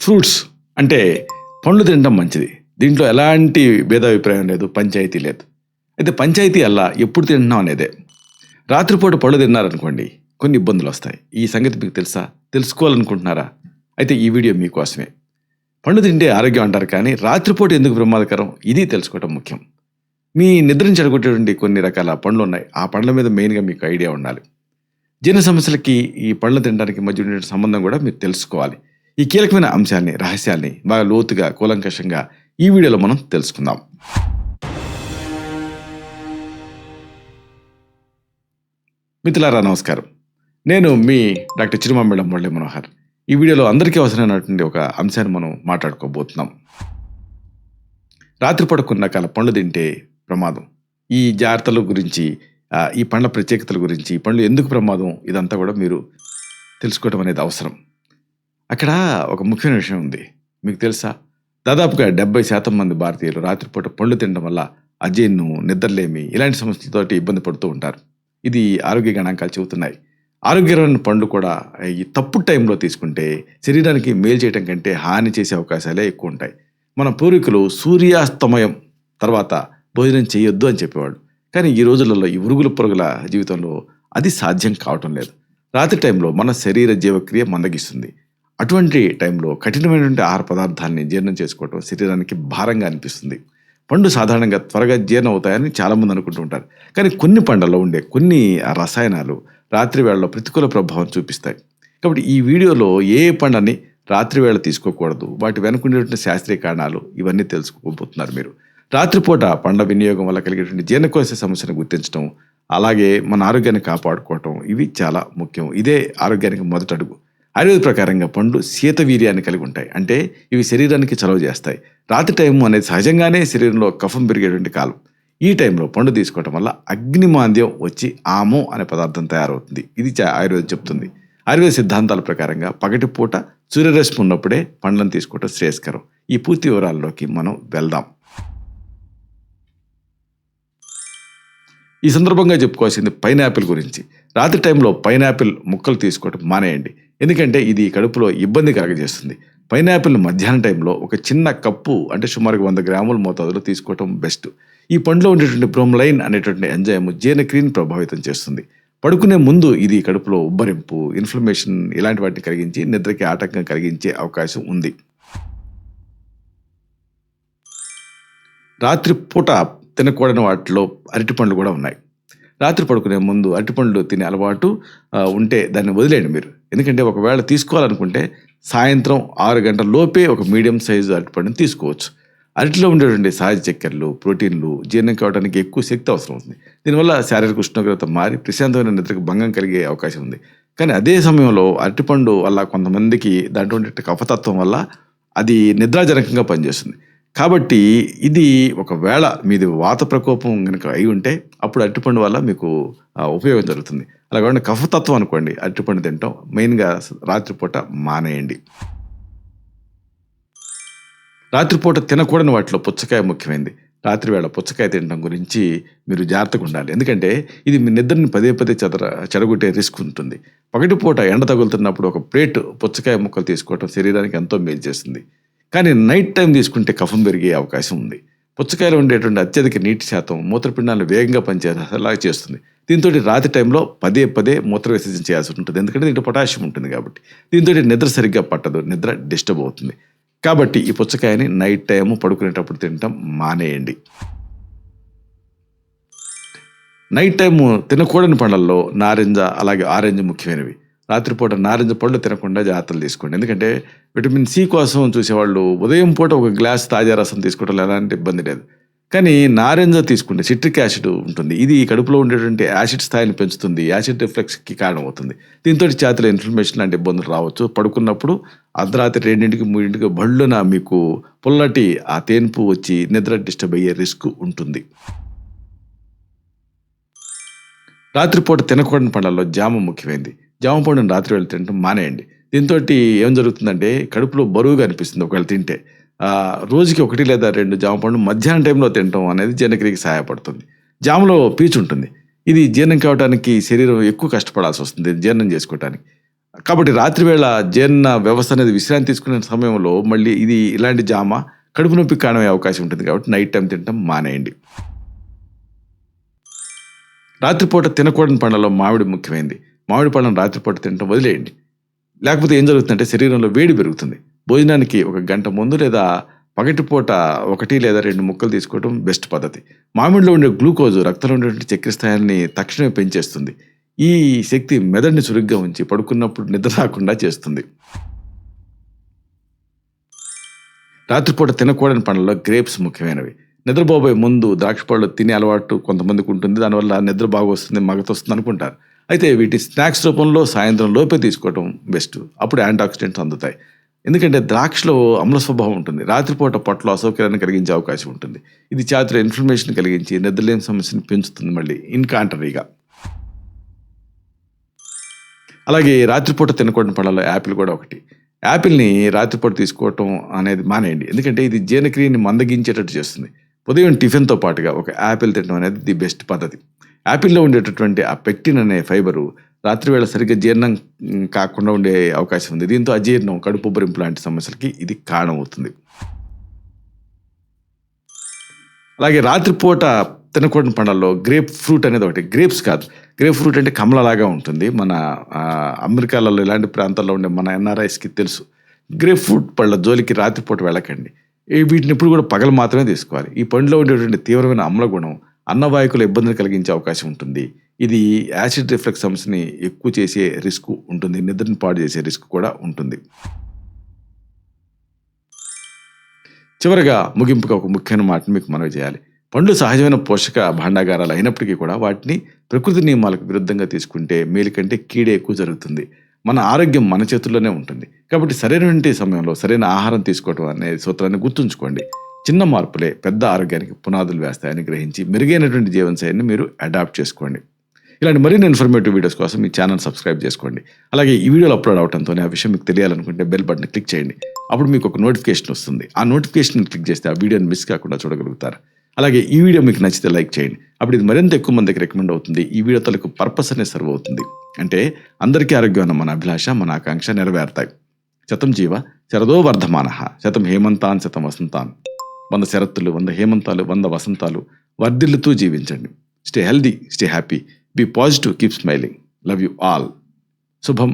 Fruits అంటే పండ్లు తినడం మంచిది. దీంట్లో ఎలాంటి భేదాభిప్రాయం లేదు, పంచాయితీ లేదు. అయితే పంచాయితీ అల్లా ఎప్పుడు తింటున్నాం అనేదే. రాత్రిపూట పళ్ళు తిన్నారనుకోండి కొన్ని ఇబ్బందులు వస్తాయి. ఈ సంగతి మీకు తెలుసా? తెలుసుకోవాలనుకుంటున్నారా? అయితే ఈ వీడియో మీకోసమే. పండు తింటే ఆరోగ్యం అంటారు, కానీ రాత్రిపూట ఎందుకు ప్రమాదకరం ఇది తెలుసుకోవడం ముఖ్యం. మీ నిద్రను చెడగొట్టేటువంటి కొన్ని రకాల పండ్లు ఉన్నాయి. ఆ పండ్ల మీద మెయిన్గా మీకు ఐడియా ఉండాలి. జీర్ణ సమస్యలకి ఈ పళ్ళు తినడానికి మధ్య ఉండే సంబంధం కూడా మీరు తెలుసుకోవాలి. ఈ కీలకమైన అంశాన్ని, రహస్యాల్ని బాగా లోతుగా, కూలంకషంగా ఈ వీడియోలో మనం తెలుసుకుందాం. మిత్రులారా నమస్కారం. నేను మీ డాక్టర్ చిరుమామిళ్ళ మురళీ మనోహర్. ఈ వీడియోలో అందరికీ అవసరమైనటువంటి ఒక అంశాన్ని మనం మాట్లాడుకోబోతున్నాం. రాత్రిపూట కొన్ని రకాల పండ్లు తింటే ప్రమాదం. ఈ జాగ్రత్తల గురించి, ఈ పండ్ల ప్రత్యేకతల గురించి, ఈ పండ్లు ఎందుకు ప్రమాదం, ఇదంతా కూడా మీరు తెలుసుకోవడం అనేది అవసరం. అక్కడ ఒక ముఖ్యమైన విషయం ఉంది. మీకు తెలుసా? దాదాపుగా 70% మంది భారతీయులు రాత్రిపూట పండ్లు తినడం వల్ల అజీర్ణం, నిద్రలేమి ఇలాంటి సమస్యలతోటి ఇబ్బంది పడుతూ ఉంటారు. ఇది ఆరోగ్య గణాంకాలు చెబుతున్నాయి. ఆరోగ్యకరమైన పండ్లు కూడా ఈ తప్పుడు టైంలో తీసుకుంటే శరీరానికి మేలు చేయడం కంటే హాని చేసే అవకాశాలే ఎక్కువ ఉంటాయి. మన పూర్వీకులు సూర్యాస్తమయం తర్వాత భోజనం చేయొద్దు అని చెప్పేవాడు. కానీ ఈ రోజులలో ఈ ఉరుగుల పొరుగుల జీవితంలో అది సాధ్యం కావటం లేదు. రాత్రి టైంలో మన శరీర జీవక్రియ మందగిస్తుంది. అటువంటి టైంలో కఠినమైనటువంటి ఆహార పదార్థాలని జీర్ణం చేసుకోవటం శరీరానికి భారంగా అనిపిస్తుంది. పండు సాధారణంగా త్వరగా జీర్ణం అవుతాయని చాలామంది అనుకుంటూ ఉంటారు. కానీ కొన్ని పండ్లలో ఉండే కొన్ని రసాయనాలు రాత్రి వేళలో ప్రతికూల ప్రభావం చూపిస్తాయి. కాబట్టి ఈ వీడియోలో ఏ పండుని రాత్రి వేళ తీసుకోకూడదు, వాటి వెనుకుండేటువంటి శాస్త్రీయ కారణాలు ఇవన్నీ తెలుసుకోబోతున్నారు మీరు. రాత్రిపూట పండ్ల వినియోగం వల్ల కలిగేటువంటి జీర్ణకోశ సమస్యను గుర్తించడం, అలాగే మన ఆరోగ్యాన్ని కాపాడుకోవటం ఇవి చాలా ముఖ్యం. ఇదే ఆరోగ్యానికి మొదటి అడుగు. ఆయుర్వేద ప్రకారంగా పండ్లు శీతవీర్యాన్ని కలిగి ఉంటాయి. అంటే ఇవి శరీరానికి చలవ చేస్తాయి. రాత్రి టైం అనేది సహజంగానే శరీరంలో కఫం పెరిగేటువంటి కాలం. ఈ టైంలో పండు తీసుకోవటం వల్ల అగ్నిమాంద్యం వచ్చి ఆమో అనే పదార్థం తయారవుతుంది. ఇది ఆయుర్వేదం చెప్తుంది. ఆయుర్వేద సిద్ధాంతాల ప్రకారంగా పగటిపూట సూర్యరశ్మి ఉన్నప్పుడే పండ్లను తీసుకోవటం శ్రేయస్కరం. ఈ పూర్తి వివరాల్లోకి మనం వెళ్దాం. ఈ సందర్భంగా చెప్పుకోవాల్సింది పైనాపిల్ గురించి. రాత్రి టైంలో పైనాపిల్ ముక్కలు తీసుకోవటం మానేయండి. ఎందుకంటే ఇది కడుపులో ఇబ్బంది కలగజేస్తుంది. పైనాపిల్ మధ్యాహ్నం టైంలో ఒక చిన్న కప్పు, అంటే సుమారుగా 100 గ్రాముల మోతాదులో తీసుకోవటం బెస్ట్. ఈ పండులో ఉండేటువంటి బ్రోమ్లైన్ అనేటువంటి ఎంజైమ్ జీర్ణక్రియను ప్రభావితం చేస్తుంది. పడుకునే ముందు ఇది కడుపులో ఉబ్బరింపు, ఇన్ఫ్లమేషన్ ఇలాంటి వాటిని కలిగించి నిద్రకి ఆటంకం కలిగించే అవకాశం ఉంది. రాత్రిపూట తినకూడని వాటిలో అరటిపండ్లు కూడా ఉన్నాయి. రాత్రి పడుకునే ముందు అరటిపండ్లు తినే అలవాటు ఉంటే దాన్ని వదిలేయండి మీరు. ఎందుకంటే ఒకవేళ తీసుకోవాలనుకుంటే సాయంత్రం 6 గంటల లోపే ఒక మీడియం సైజు అరటిపండుని తీసుకోవచ్చు. అరటిలో ఉండేటువంటి సహజ చక్కెరలు, ప్రోటీన్లు జీర్ణం కావడానికి ఎక్కువ శక్తి అవసరం అవుతుంది. దీనివల్ల శారీరక ఉష్ణోగ్రత మారి ప్రశాంతమైన నిద్రకు భంగం కలిగే అవకాశం ఉంది. కానీ అదే సమయంలో అరటిపండు వల్ల కొంతమందికి దాంట్లో ఉండే కఫతత్వం వల్ల అది నిద్రాజనకంగా పనిచేస్తుంది. కాబట్టి ఇది ఒకవేళ మీది వాత ప్రకోపం కనుక అయి ఉంటే అప్పుడు అరటిపండు వల్ల మీకు ఉపయోగం జరుగుతుంది. అలా కాకుండా కఫతత్వం అనుకోండి, అరటిపండు తినటం మెయిన్గా రాత్రిపూట మానేయండి. రాత్రిపూట తినకూడని వాటిలో పుచ్చకాయ ముఖ్యమైనది. రాత్రి వేళ పుచ్చకాయ తినడం గురించి మీరు జాగ్రత్తగా ఉండాలి. ఎందుకంటే ఇది మీ నిద్రని పదే చెడగొట్టే రిస్క్ ఉంటుంది. పగటిపూట ఎండ తగులుతున్నప్పుడు ఒక ప్లేట్ పుచ్చకాయ ముక్కలు తీసుకోవటం శరీరానికి ఎంతో మేలు చేస్తుంది. కానీ నైట్ టైం తీసుకుంటే కఫం పెరిగే అవకాశం ఉంది. పుచ్చకాయలో ఉండేటువంటి అత్యధిక నీటి శాతం మూత్రపిండాలను వేగంగా పనిచేసేలా చేస్తుంది. దీంతో రాత్రి టైంలో పదే మూత్ర విసర్జన చేయాల్సి ఉంటుంది. ఎందుకంటే దీంట్లో పొటాషియం ఉంటుంది కాబట్టి. దీంతో నిద్ర సరిగ్గా పట్టదు, నిద్ర డిస్టర్బ్ అవుతుంది. కాబట్టి ఈ పుచ్చకాయని నైట్ టైము పడుకునేటప్పుడు తినటం మానేయండి. నైట్ టైము తినకూడని పండ్లలో నారింజ, అలాగే ఆరెంజ్ ముఖ్యమైనవి. రాత్రిపూట నారింజ పళ్ళు తినకుండా జాగ్రత్తలు తీసుకోండి. ఎందుకంటే విటమిన్ సి కోసం చూసేవాళ్ళు ఉదయం పూట ఒక గ్లాస్ తాజా రసం తీసుకోవడం ఎలాంటి ఇబ్బంది లేదు. కానీ నారింజ తీసుకుంటే సిట్రిక్ యాసిడ్ ఉంటుంది. ఇది కడుపులో ఉండేటువంటి యాసిడ్ స్థాయిని పెంచుతుంది, యాసిడ్ రిఫ్లెక్స్కి కారణమవుతుంది. దీంతో ఛాతీలో ఇన్ఫ్లమేషన్ లాంటి ఇబ్బందులు రావచ్చు. పడుకున్నప్పుడు అర్ధరాత్రి 2, 3 బళ్ళున మీకు పుల్లటి ఆ తేన్పు వచ్చి నిద్ర డిస్టర్బ్ అయ్యే రిస్క్ ఉంటుంది. రాత్రిపూట తినకూడని పండ్లలో జామ ముఖ్యమైనది. జామ పండుని రాత్రి వేళ తినడం మానేయండి. దీంతో ఏం జరుగుతుందంటే కడుపులో బరువుగా అనిపిస్తుంది ఒకవేళ తింటే. రోజుకి 1 లేదా 2 జామ పండు మధ్యాహ్నం టైంలో తినడం అనేది జీర్ణక్రియకి సహాయపడుతుంది. జామలో పీచు ఉంటుంది. ఇది జీర్ణం కావడానికి శరీరం ఎక్కువ కష్టపడాల్సి వస్తుంది జీర్ణం చేసుకోవడానికి. కాబట్టి రాత్రి వేళ జీర్ణ వ్యవస్థ అనేది విశ్రాంతి తీసుకునే సమయంలో మళ్ళీ ఇది ఇలాంటి జామ కడుపు నొప్పి కారణమయ్యే అవకాశం ఉంటుంది. కాబట్టి నైట్ టైం తినటం మానేయండి. రాత్రిపూట తినకూడని పండ్లలో మామిడి ముఖ్యమైనది. మామిడి పళ్ళను రాత్రిపూట తినటం వదిలేయండి. లేకపోతే ఏం జరుగుతుందంటే శరీరంలో వేడి పెరుగుతుంది. భోజనానికి ఒక గంట ముందు లేదా పగటిపూట 1 లేదా 2 ముక్కలు తీసుకోవడం బెస్ట్ పద్ధతి. మామిడిలో ఉండే గ్లూకోజు రక్తంలో ఉండేటువంటి చక్కెర స్థాయిని తక్షణమే పెంచేస్తుంది. ఈ శక్తి మెదడుని చురుగ్గా ఉంచి పడుకున్నప్పుడు నిద్ర రాకుండా చేస్తుంది. రాత్రిపూట తినకూడని పండ్లలో గ్రేప్స్ ముఖ్యమైనవి. నిద్రపోబోయే ముందు ద్రాక్ష పళ్ళు తినే అలవాటు కొంతమందికి ఉంటుంది. దానివల్ల నిద్ర బాగా వస్తుంది, మగత వస్తుంది అనుకుంటారు. అయితే వీటి స్నాక్స్ రూపంలో సాయంత్రం లోపే తీసుకోవడం బెస్ట్. అప్పుడు యాంటీఆక్సిడెంట్స్ అందుతాయి. ఎందుకంటే ద్రాక్షలో అమ్ల స్వభావం ఉంటుంది. రాత్రిపూట పొట్టలో అసౌకర్యాన్ని కలిగించే అవకాశం ఉంటుంది. ఇది ఛాతీలో ఇన్ఫ్లమేషన్ కలిగించి నిద్రలేని సమస్యను పెంచుతుంది. మళ్ళీ ఇన్కాంటరీగా. అలాగే రాత్రిపూట తినకూడని పళ్ళలో యాపిల్ కూడా ఒకటి. యాపిల్ని రాత్రిపూట తీసుకోవటం అనేది మానేయండి. ఎందుకంటే ఇది జీర్ణక్రియని మందగించేటట్టు చేస్తుంది. ఉదయం టిఫిన్తో పాటుగా ఒక యాపిల్ తినడం అనేది ది బెస్ట్ పద్ధతి. యాపిల్లో ఉండేటటువంటి ఆ పెక్టిన్ అనే ఫైబరు రాత్రివేళ సరిగ్గా జీర్ణం కాకుండా ఉండే అవకాశం ఉంది. దీంతో అజీర్ణం, కడుపు ఉబ్బరింపు లాంటి సమస్యలకి ఇది కారణమవుతుంది. అలాగే రాత్రిపూట తినకూడని పండ్లలో గ్రేప్ ఫ్రూట్ అనేది ఒకటి. గ్రేప్స్ కాదు, గ్రేప్ ఫ్రూట్ అంటే కమలలాగా ఉంటుంది. మన అమెరికాలలో ఇలాంటి ప్రాంతాల్లో ఉండే మన ఎన్ఆర్ఐస్కి తెలుసు. గ్రేప్ ఫ్రూట్ పళ్ళ జోలికి రాత్రిపూట వెళ్ళకండి. వీటిని ఎప్పుడు కూడా పగలు మాత్రమే తీసుకోవాలి. ఈ పండులో ఉండేటువంటి తీవ్రమైన అమ్ల గుణం అన్నవాహికలో ఇబ్బందులు కలిగించే అవకాశం ఉంటుంది. ఇది యాసిడ్ రిఫ్లెక్స్ సమస్యని ఎక్కువ చేసే రిస్క్ ఉంటుంది. నిద్రని పాడు చేసే రిస్క్ కూడా ఉంటుంది. చివరగా ముగింపుగా ఒక ముఖ్యమైన మాటను మీకు మనవి చేయాలి. పండ్లు సహజమైన పోషక భాండాగారాలు అయినప్పటికీ కూడా వాటిని ప్రకృతి నియమాలకు విరుద్ధంగా తీసుకుంటే మేలు కంటే కీడే ఎక్కువ జరుగుతుంది. మన ఆరోగ్యం మన చేతుల్లోనే ఉంటుంది. కాబట్టి సరైనటువంటి సమయంలో సరైన ఆహారం తీసుకోవడం అనే సూత్రాన్ని గుర్తుంచుకోండి. చిన్న మార్పులే పెద్ద ఆరోగ్యానికి పునాదులు వేస్తాయని గ్రహించి మెరుగైనటువంటి జీవనశైలిని మీరు అడాప్ట్ చేసుకోండి. ఇలాంటి మరిన్ని ఇన్ఫర్మేటివ్ వీడియోస్ కోసం మీ ఛానల్ సబ్స్క్రైబ్ చేసుకోండి. అలాగే ఈ వీడియోలు అప్లోడ్ అవడంతోనే ఆ విషయం మీకు తెలియాలనుకుంటే బెల్ బటన్ క్లిక్ చేయండి. అప్పుడు మీకు ఒక నోటిఫికేషన్ వస్తుంది. ఆ నోటిఫికేషన్ క్లిక్ చేస్తే ఆ వీడియోని మిస్ కాకుండా చూడగలుగుతారు. అలాగే ఈ వీడియో మీకు నచ్చితే లైక్ చేయండి. అప్పుడు ఇది మరింత ఎక్కువ మందికి రికమెండ్ అవుతుంది. ఈ వీడియో తలకు పర్పస్ అనేది సర్వ్ అవుతుంది. అంటే అందరికీ ఆరోగ్యం అన్న మన అభిలాష, మన ఆకాంక్ష నెరవేరుతాయి. శతం జీవ శరదో వర్ధమానః, శతం హేమంతాన్ శతం వసంతాన్. 100 శరత్తులు, 100 హేమంతాలు, 100 వసంతాలు వర్ధిల్లుతూ జీవించండి. Stay healthy, stay happy, be positive, keep smiling. Love you all. శుభం.